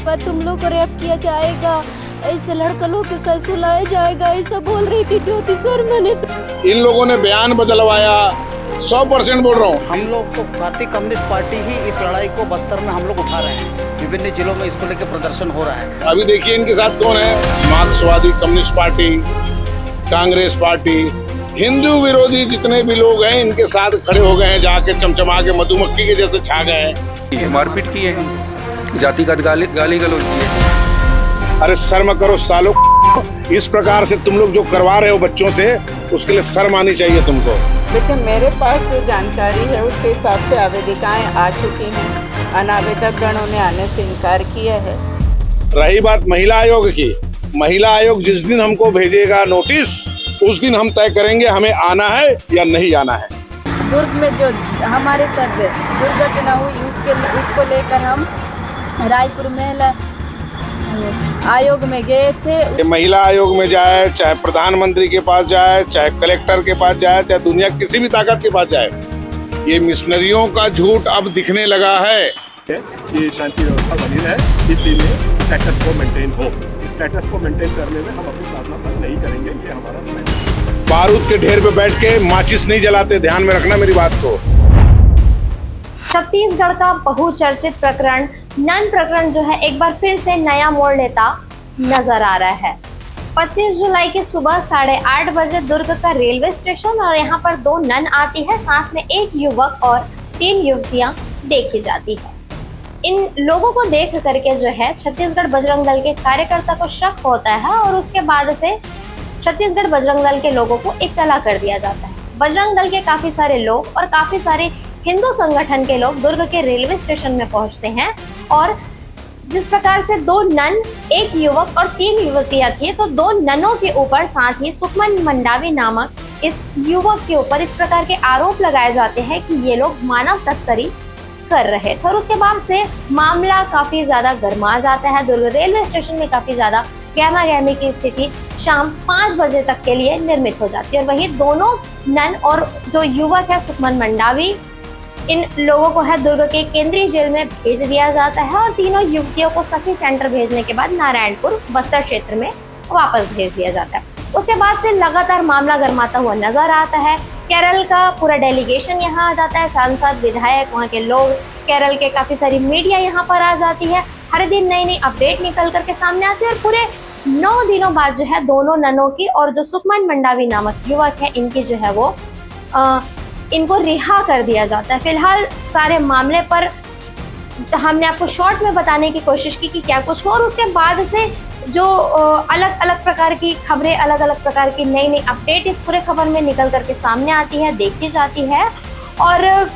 बाद तुम लोग को रेप किया जाएगा, ऐसे लड़का लोग के साथ सुलाया जाएगा, ऐसा बोल रही थी ज्योति शर्मा ने। इन लोगों ने बयान बदलवाया, 100% बोल रहा हूँ। हम लोग तो भारतीय कम्युनिस्ट पार्टी ही इस लड़ाई को बस्तर में हम लोग उठा रहे हैं। विभिन्न जिलों में इसको लेकर प्रदर्शन हो रहा है। अभी देखिए इनके साथ कौन है, मार्क्सवादी communist party, Congress party, Hindu विरोधी जितने भी लोग हैं इनके साथ खड़े हो गए हैं, जाके चमचमा के मधुमक्खी के जैसे छा गए हैं। मारपीट की है, जातिगत गाली गलौज की है। अरे शर्म करो सालों, इस प्रकार से तुम लोग जो करवा रहे हो बच्चों से, उसके लिए शर्म आनी चाहिए तुमको। देखिए मेरे पास जो जानकारी है उसके हिसाब से आवेदिकाएं आ चुकी हैं। अनावेदक गणों ने आने से इनकार किया है। रही बात महिला आयोग की, महिला आयोग जिस दिन हमको भेजेगा नोटिस, उस दिन हम तय करेंगे हमें आना है या नहीं आना है। दुर्ग में जो हमारे साथ दुर्घटना हुई उसको लेकर हम रायपुर महिला आयोग में गए थे। महिला आयोग में जाए, चाहे प्रधानमंत्री के पास जाए, चाहे कलेक्टर के पास जाए, चाहे दुनिया किसी भी ताकत के पास जाए, ये मिशनरियों का झूठ अब दिखने लगा है कि शांति व्यवस्था बनी रहे, इसलिए स्टेटस को मेंटेन हो। स्टेटस को मेंटेन करने में हम अपनी साधना बंद नहीं करेंगे, ये हमारा स्टैंड। बारूद के ढेर पे बैठ के माचिस नहीं जलाते, ध्यान में रखना मेरी बात को। छत्तीसगढ़ का बहुचर्चित प्रकरण नन प्रकरण जो है एक बार फिर से नया मोड़ लेता नजर आ रहा है। 25 जुलाई की सुबह 8:30 बजे दुर्ग का रेलवे स्टेशन और यहाँ पर 2 नन आती है, साथ में 1 युवक और 3 युवतियां देखी जाती है। इन लोगों को देख करके जो है छत्तीसगढ़ बजरंग दल के कार्यकर्ता को शक होता है और उसके बाद से छत्तीसगढ़ बजरंग दल के लोगों को इत्तला कर दिया जाता है। बजरंग दल के काफी सारे लोग और काफी सारे हिंदू संगठन के लोग दुर्ग के रेलवे स्टेशन में पहुंचते हैं और जिस प्रकार से 2 नन, 1 युवक और 3 युवतियां थी, तो 2 ननों के ऊपर साथ ही सुखमन मंडावी नामक इस युवक के ऊपर इस प्रकार के आरोप लगाए जाते हैं कि ये लोग मानव तस्करी कर रहे थे और उसके बाद से मामला काफी ज्यादा गर्मा जाता है। दुर्ग रेलवे स्टेशन में काफी ज्यादा गहमा गहमी की स्थिति शाम 5 बजे तक के लिए निर्मित हो जाती है और वही दोनों नन और जो युवक है सुखमन मंडावी, इन लोगों को है दुर्ग के केंद्रीय जेल में भेज दिया जाता है और तीनों युवतियों को सखी सेंटर भेजने के बाद नारायणपुर बस्तर क्षेत्र में वापस भेज दिया जाता है। उसके बाद से लगातार मामला गर्माता हुआ नजर आता है। केरल का पूरा डेलीगेशन यहाँ आ जाता है, सांसद, विधायक, वहाँ के लोग, केरल के काफी सारी मीडिया यहाँ पर आ जाती है। हर दिन नई नई अपडेट निकल करके सामने आती है और पूरे 9 दिनों बाद जो है दोनों ननों की और जो सुखमन मंडावी नामक युवक है इनकी जो है वो इनको रिहा कर दिया जाता है। फिलहाल सारे मामले पर हमने आपको शॉर्ट में बताने की कोशिश की कि क्या कुछ हो और उसके बाद से जो अलग अलग प्रकार की खबरें, अलग अलग प्रकार की नई नई अपडेट इस पूरे खबर में निकल करके सामने आती है, देखी जाती है। और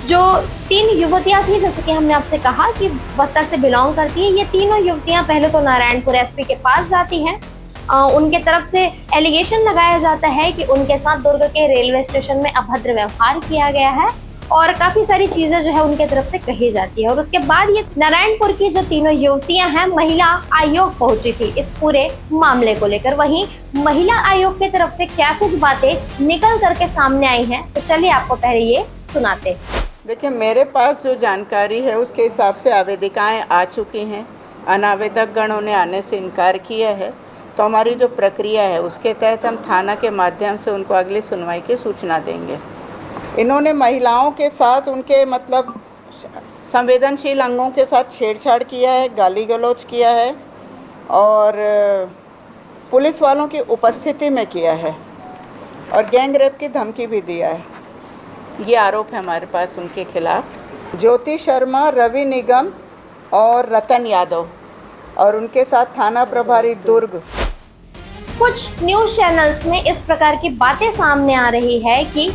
जो 3 युवतियां थी, जैसे कि हमने आपसे कहा कि बस्तर से बिलोंग करती है, ये तीनों युवतियां पहले तो नारायणपुर एसपी के पास जाती हैं। उनके तरफ से एलिगेशन लगाया जाता है कि उनके साथ दुर्ग के रेलवे स्टेशन में अभद्र व्यवहार किया गया है और काफी सारी चीजें जो है उनके तरफ से कही जाती है। और उसके बाद ये नारायणपुर की जो तीनों युवतियां हैं महिला आयोग पहुंची थी इस पूरे मामले को लेकर। वहीं महिला आयोग की तरफ से क्या कुछ बातें निकल करके सामने आई हैं, तो चलिए आपको पहले ये सुनाते। देखिए मेरे पास जो जानकारी है उसके हिसाब से आवेदिकाएं आ चुकी हैं। अनावेदक गणों ने आने से इनकार किया है, तो हमारी जो प्रक्रिया है उसके तहत हम थाना के माध्यम से उनको अगली सुनवाई की सूचना देंगे। इन्होंने महिलाओं के साथ उनके मतलब संवेदनशील अंगों के साथ छेड़छाड़ किया है, गाली गलौज किया है और पुलिस वालों की उपस्थिति में किया है और गैंग रेप की धमकी भी दिया है। ये आरोप है हमारे पास उनके खिलाफ। ज्योति शर्मा, रवि निगम और रतन यादव और उनके साथ थाना प्रभारी दुर्ग। कुछ न्यूज चैनल्स में इस प्रकार की बातें सामने आ रही है कि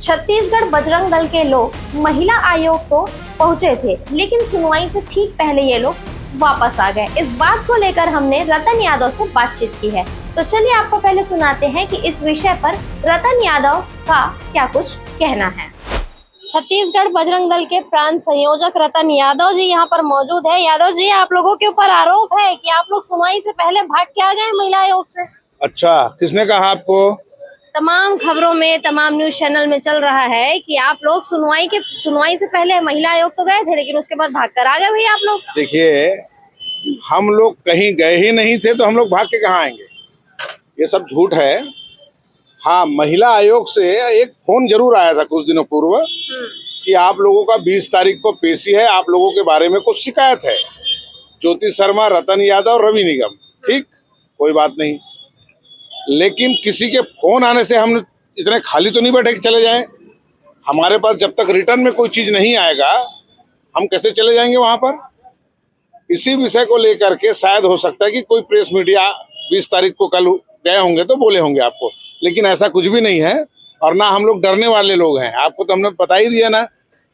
छत्तीसगढ़ बजरंग दल के लोग महिला आयोग को पहुंचे थे, लेकिन सुनवाई से ठीक पहले ये लोग वापस आ गए। इस बात को लेकर हमने रतन यादव से बातचीत की है, तो चलिए आपको पहले सुनाते हैं कि इस विषय पर रतन यादव का क्या कुछ कहना है। छत्तीसगढ़ बजरंग दल के प्रांत संयोजक रतन यादव जी यहाँ पर मौजूद है। यादव जी, आप लोगों के ऊपर आरोप है कि आप लोग सुनवाई से पहले भाग के आ गए महिला आयोग से। अच्छा, किसने कहा आपको? तमाम खबरों में, तमाम न्यूज चैनल में चल रहा है कि आप लोग सुनवाई से पहले महिला आयोग तो गए थे, लेकिन उसके बाद भाग कर आ गए भैया आप लोग। देखिए, हम लोग कहीं गए ही नहीं थे तो हम लोग भाग के कहाँ आएंगे? ये सब झूठ है। हाँ, महिला आयोग से एक फोन जरूर आया था कुछ दिनों पूर्व कि आप लोगों का 20 तारीख को पेशी है, आप लोगों के बारे में कुछ शिकायत है। ज्योति शर्मा, रतन यादव, रवि निगम, ठीक, कोई बात नहीं। लेकिन किसी के फोन आने से हम इतने खाली तो नहीं बैठे कि चले जाएं। हमारे पास जब तक रिटर्न में कोई चीज नहीं आएगा हम कैसे चले जाएंगे वहां पर? इसी विषय को लेकर के शायद हो सकता है कि कोई प्रेस मीडिया 20 तारीख को कल गए होंगे तो बोले होंगे आपको, लेकिन ऐसा कुछ भी नहीं है। और ना हम लोग डरने वाले लोग हैं। आपको तो हमने बता ही दिया ना,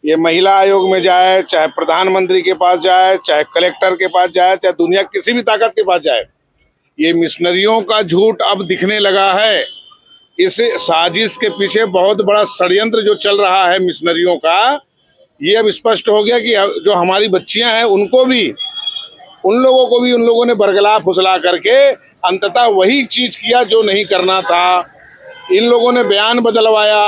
ये महिला आयोग में जाए, चाहे प्रधानमंत्री के पास जाए, चाहे कलेक्टर के पास जाए, चाहे दुनिया किसी भी ताकत के पास जाए, ये मिशनरियों का झूठ अब दिखने लगा है। इस साजिश के पीछे बहुत बड़ा षड्यंत्र जो चल रहा है मिशनरियों का, ये अब स्पष्ट हो गया कि जो हमारी बच्चियां हैं उनको भी, उन लोगों ने बरगला फुसला करके अंततः वही चीज किया जो नहीं करना था। इन लोगों ने बयान बदलवाया।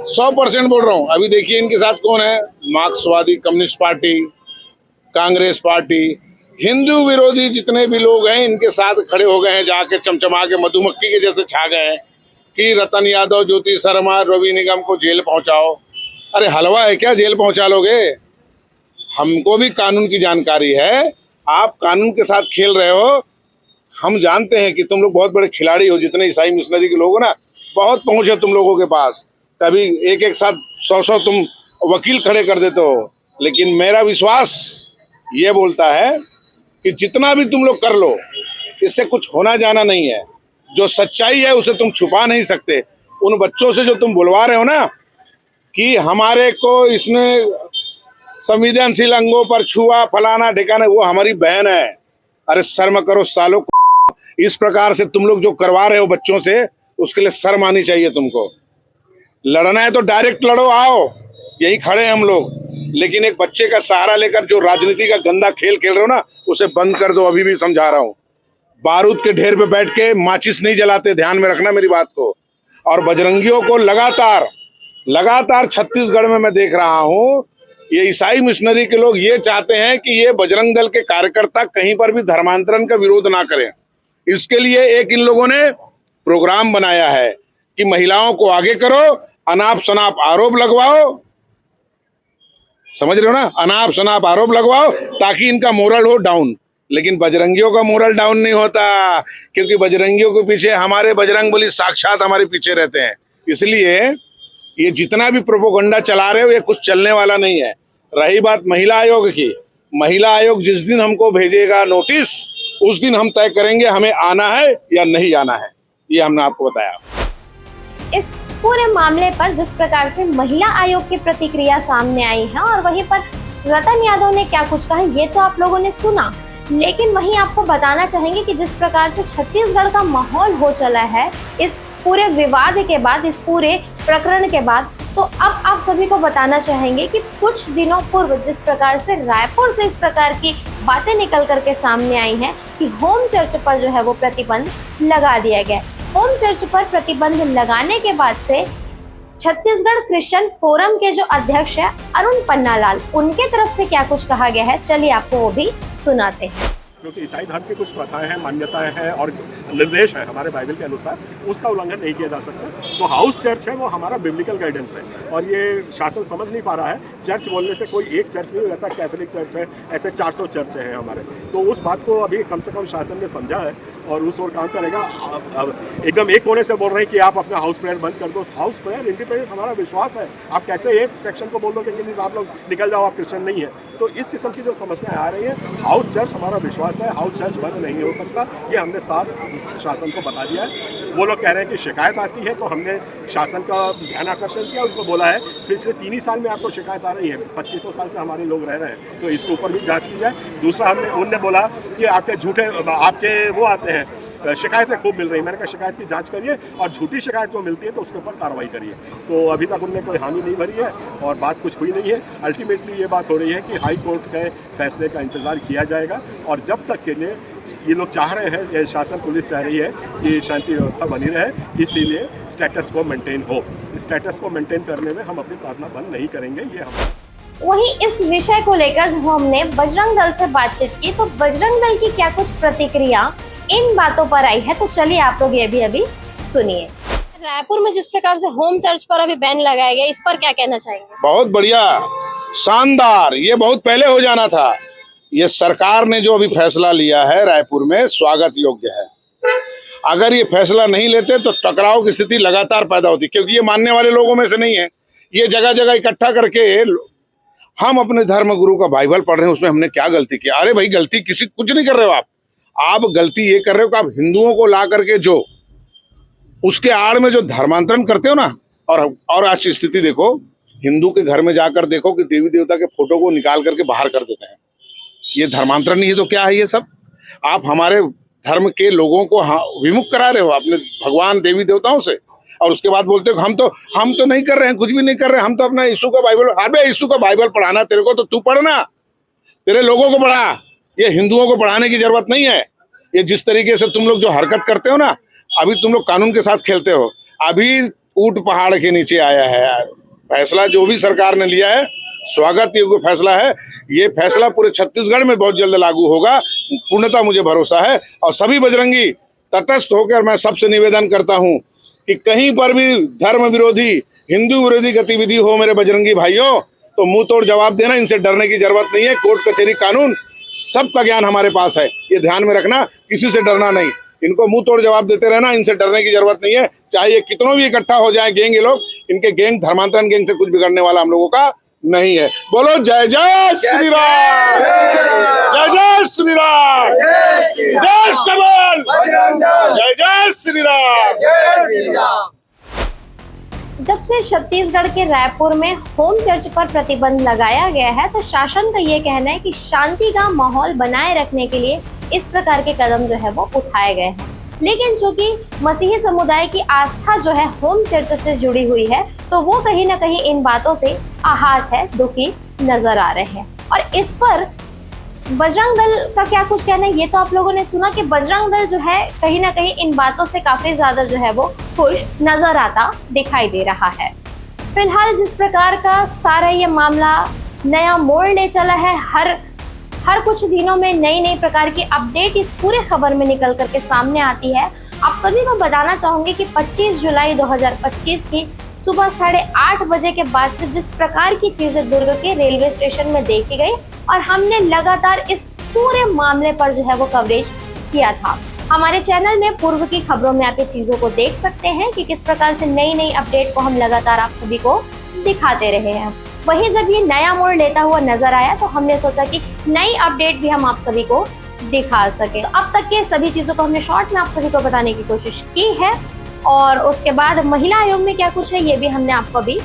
100% बोल रहा हूँ। अभी देखिए इनके साथ कौन है? मार्क्सवादी communist party, Congress party, Hindu विरोधी जितने भी लोग हैं इनके साथ खड़े हो गए हैं, जाके चमचमा के मधुमक्खी के जैसे छा गए हैं कि रतन यादव, ज्योति शर्मा, रवि निगम को जेल पहुंचाओ। अरे हलवा है क्या, जेल पहुंचा लोगे? हमको भी कानून की जानकारी है। आप कानून के साथ खेल रहे हो। हम जानते हैं कि तुम लोग बहुत बड़े खिलाड़ी हो। जितने ईसाई मिशनरी के लोग हो ना, बहुत पहुंच है तुम लोगों के पास। कभी एक साथ 100 तुम वकील खड़े कर देते हो। लेकिन मेरा विश्वास ये बोलता है कि जितना भी तुम लोग कर लो, इससे कुछ होना जाना नहीं है। जो सच्चाई है उसे तुम छुपा नहीं सकते। उन बच्चों से जो तुम बुलवा रहे हो ना कि हमारे को इसने संवेदनशील अंगों पर छुआ, फलाना ठिकाना, वो हमारी बहन है। अरे शर्म करो सालों। इस प्रकार से तुम लोग जो करवा रहे हो बच्चों से, उसके लिए शर्म आनी चाहिए तुमको। लड़ना है तो डायरेक्ट लड़ो, आओ, यही खड़े हैं हम लोग। लेकिन एक बच्चे का सहारा लेकर जो राजनीति का गंदा खेल खेल रहे हो ना, उसे बंद कर दो। अभी भी समझा रहा हूँ। बारूद के ढेर पे बैठ के माचिस नहीं जलाते, ध्यान में रखना मेरी बात को। और बजरंगियों को लगातार छत्तीसगढ़ में मैं देख रहा हूँ, ये ईसाई मिशनरी के लोग ये चाहते हैं कि ये बजरंग दल के कार्यकर्ता कहीं पर भी धर्मांतरण का विरोध ना करें। इसके लिए एक इन लोगों ने प्रोग्राम बनाया है कि महिलाओं को आगे करो, अनाप शनाप आरोप लगवाओ। समझ रहे हो ना? अनाप शनाप आरोप लगवाओ ताकि इनका मोरल हो डाउन। लेकिन बजरंगियों का मोरल डाउन नहीं होता, क्योंकि बजरंगियों के पीछे हमारे बजरंगबली साक्षात हमारे पीछे रहते हैं। इसलिए ये जितना भी प्रोपोगंडा चला रहे हो, ये कुछ चलने वाला नहीं है। रही बात महिला आयोग की, महिला आयोग जिस दिन हमको भेजेगा नोटिस, उस दिन हम तय करेंगे हमें आना है या नहीं आना है। ये हमने आपको बताया। इस पूरे मामले पर जिस प्रकार से महिला आयोग की प्रतिक्रिया सामने आई है और वहीं पर रतन यादव ने क्या कुछ कहा, ये तो आप लोगों ने सुना। लेकिन वहीं आपको बताना चाहेंगे कि जिस प्रकार से छत्तीसगढ़ का माहौल हो चला है इस पूरे विवाद के बाद, इस पूरे प्रकरण के बाद, तो अब आप सभी को बताना चाहेंगे कि कुछ दिनों पूर्व जिस प्रकार से रायपुर से इस प्रकार की बातें निकल करके सामने आई हैं कि होम चर्च पर जो है वो प्रतिबंध लगा दिया गया। होम चर्च पर प्रतिबंध लगाने के बाद से छत्तीसगढ़ क्रिश्चियन फोरम के जो अध्यक्ष है अरुण पन्नालाल, उनके तरफ से क्या कुछ कहा गया है, चलिए आपको वो भी सुनाते हैं। क्योंकि ईसाई धर्म की कुछ प्रथाएं हैं, मान्यताएं हैं और निर्देश है हमारे बाइबल के अनुसार, उसका उल्लंघन नहीं किया जा सकता। तो हाउस चर्च है वो हमारा बिब्लिकल गाइडेंस है और ये शासन समझ नहीं पा रहा है। चर्च बोलने से कोई एक चर्च नहीं रहता, कैथोलिक चर्च है, ऐसे 400 चर्च हैं हमारे। तो उस बात को अभी कम से कम शासन ने समझा है और उस ओर काम करेगा। अब एकदम एक कोने से बोल रहे हैं कि आप अपना हाउस प्रेयर बंद कर दो। हाउस प्रेयर इंडिपेंडेंट हमारा विश्वास है। आप कैसे एक सेक्शन को बोल दो कि आप लोग निकल जाओ, आप क्रिश्चियन नहीं है। तो इस किस्म की जो समस्याएं आ रही है, हाउस चर्च हमारा विश्वास है, हाउस चर्च बंद नहीं हो सकता। ये हमने साफ शासन को बता दिया है। वो लोग कह रहे हैं कि शिकायत आती है, तो हमने शासन का ध्यान आकर्षण किया, उनको बोला है पिछले 3 ही साल में आपको शिकायत आ रही है, 2500 साल से हमारे लोग रह रहे हैं, तो इसके ऊपर भी जांच की जाए। दूसरा उनने बोला कि आपके झूठे आपके वो आते हैं, शिकायतें खूब मिल रही है। मैंने कहा शिकायत की जांच करिए और झूठी शिकायत जो मिलती है तो उसके ऊपर कार्रवाई करिए। तो अभी तक उनने कोई हामी नहीं भरी है और बात कुछ हुई नहीं है। अल्टीमेटली ये बात हो रही है कि हाई कोर्ट के फैसले का इंतज़ार किया जाएगा और जब तक के लिए ये लोग चाह रहे हैं, ये शासन पुलिस चाह रही है कि शांति व्यवस्था बनी रहे, इसीलिए स्टेटस को मेंटेन हो। स्टेटस को मेंटेन करने में हम अपनी प्रार्थना बंद नहीं करेंगे। ये हम वहीं इस विषय को लेकर जब हमने बजरंग दल से बातचीत की तो बजरंग दल की क्या कुछ प्रतिक्रिया इन बातों पर आई है, तो चलिए आप लोग ये भी अभी सुनिए। रायपुर में जिस प्रकार से होम चर्च पर अभी बैन लगाया गया, इस पर क्या कहना चाहेंगे? बहुत बढ़िया, शानदार, ये बहुत पहले हो जाना था। ये सरकार ने जो अभी फैसला लिया है रायपुर में, स्वागत योग्य है। अगर ये फैसला नहीं लेते तो टकराव की स्थिति लगातार पैदा होती, क्योंकि ये मानने वाले लोगों में से नहीं है। ये जगह जगह इकट्ठा करके हम अपने धर्म गुरु का बाइबल पढ़ रहे हैं, उसमें हमने क्या गलती की? अरे भाई, गलती किसी कुछ नहीं कर रहे हो आप गलती ये कर रहे हो कि आप हिंदुओं को ला करके जो उसके आड़ में जो धर्मांतरण करते हो ना, और आज स्थिति देखो, हिंदू के घर में जाकर देखो कि देवी देवता के फोटो को निकाल करके बाहर कर देते हैं। ये धर्मांतरण नहीं है तो क्या है ये सब? आप हमारे धर्म के लोगों को विमुख करा रहे हो अपने भगवान देवी देवताओं से, और उसके बाद बोलते हो हम तो नहीं कर रहे हैं, कुछ भी नहीं कर रहे हैं, हम तो अपना यीशु का बाइबल। अबे यीशु का बाइबल पढ़ाना तेरे को तो तू पढ़ना, तेरे लोगों को पढ़ा, ये हिंदुओं को पढ़ाने की जरूरत नहीं है। ये जिस तरीके से तुम लोग जो हरकत करते हो ना, अभी तुम लोग कानून के साथ खेलते हो। अभी ऊंट पहाड़ के नीचे आया है फैसला, जो भी सरकार ने लिया है स्वागत योग्य फैसला है। ये फैसला पूरे छत्तीसगढ़ में बहुत जल्द लागू होगा, पूर्णतः मुझे भरोसा है। और सभी बजरंगी तटस्थ होकर मैं सबसे निवेदन करता हूं कि कहीं पर भी धर्म विरोधी, हिंदू विरोधी गतिविधि हो मेरे बजरंगी भाइयों, तो मुंह तोड़ जवाब देना। इनसे डरने की जरूरत नहीं है। कोर्ट कचहरी कानून सबका ज्ञान हमारे पास है, ये ध्यान में रखना, किसी से डरना नहीं। इनको मुंह तोड़ जवाब देते रहना, इनसे डरने की जरूरत नहीं है। चाहे ये कितनों भी इकट्ठा हो जाए गैंग, ये लोग, इनके गैंग, धर्मांतरण गैंग से कुछ बिगड़ने वाला हम लोगों का नहीं है। बोलो जय जय श्री राम, जय जय श्री राम, जय कमल, जय जय श्री राम। जब से छत्तीसगढ़ के रायपुर में होम चर्च पर प्रतिबंध लगाया गया है, तो शासन का ये कहना है कि शांति का माहौल बनाए रखने के लिए इस प्रकार के कदम जो है वो उठाए गए हैं। लेकिन चूंकि मसीही समुदाय की आस्था जो है होम चर्च से जुड़ी हुई है, तो वो कहीं ना कहीं इन बातों से आहत है, दुखी नजर आ रहे हैं। और इस पर बजरंग दल का क्या कुछ कहना है, ये तो आप लोगों ने सुना कि बजरंग दल जो है कहीं ना कहीं इन बातों से काफी ज्यादा जो है वो खुश नजर आता दिखाई दे रहा है। फिलहाल जिस प्रकार का सारा ये मामला नया मोड़ ले चला है, हर कुछ दिनों में नई प्रकार की अपडेट इस पूरे खबर में निकल करके सामने आती है। आप सभी को बताना चाहूंगी कि 25 जुलाई 2025 की सुबह 8:30 बजे के बाद से जिस प्रकार की चीजें दुर्ग के रेलवे स्टेशन में देखी गई, और हमने लगातार इस पूरे मामले पर जो है वो कवरेज किया था। हमारे चैनल में पूर्व की खबरों में आप ये चीजों को देख सकते हैं कि किस प्रकार से नई अपडेट को हम लगातार आप सभी को दिखाते रहे हैं। वहीं जब ये नया मोड़ लेता हुआ नजर आया, तो हमने सोचा कि नई अपडेट भी हम आप सभी को दिखा सके। तो अब तक के सभी चीजों को हमने शॉर्ट में आप सभी को बताने की कोशिश की है, और उसके बाद महिला आयोग में क्या कुछ है ये भी हमने आपको अभी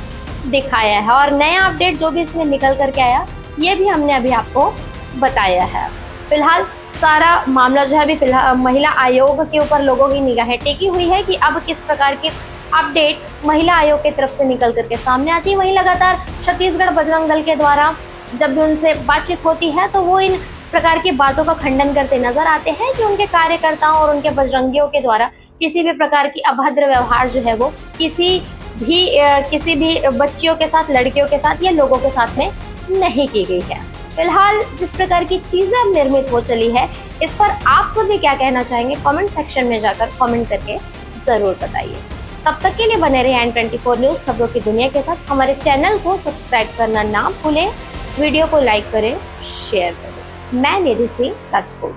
दिखाया है, और नया अपडेट जो भी इसमें निकल करके आया ये भी हमने अभी आपको बताया है। फिलहाल सारा मामला जो है अभी फिलहाल महिला आयोग के ऊपर लोगों की निगाहें टिकी हुई है कि अब किस प्रकार की अपडेट महिला आयोग की तरफ से निकल करके सामने आती है। वहीं लगातार छत्तीसगढ़ बजरंग दल के द्वारा जब भी उनसे बातचीत होती है, तो वो इन प्रकार की बातों का खंडन करते नजर आते हैं कि उनके कार्यकर्ताओं और उनके बजरंगियों के द्वारा किसी भी प्रकार की अभद्र व्यवहार जो है वो किसी भी बच्चियों के साथ, लड़कियों के साथ या लोगों के साथ में नहीं की गई है। फिलहाल जिस प्रकार की चीजें अब निर्मित हो चली है, इस पर आप सभी क्या कहना चाहेंगे, कमेंट सेक्शन में जाकर कमेंट करके जरूर बताइए। तब तक के लिए बने रहे N24 न्यूज खबरों की दुनिया के साथ। हमारे चैनल को सब्सक्राइब करना ना भूलें, वीडियो को लाइक करें, शेयर करें। मैं निधि सिंह राजपूत।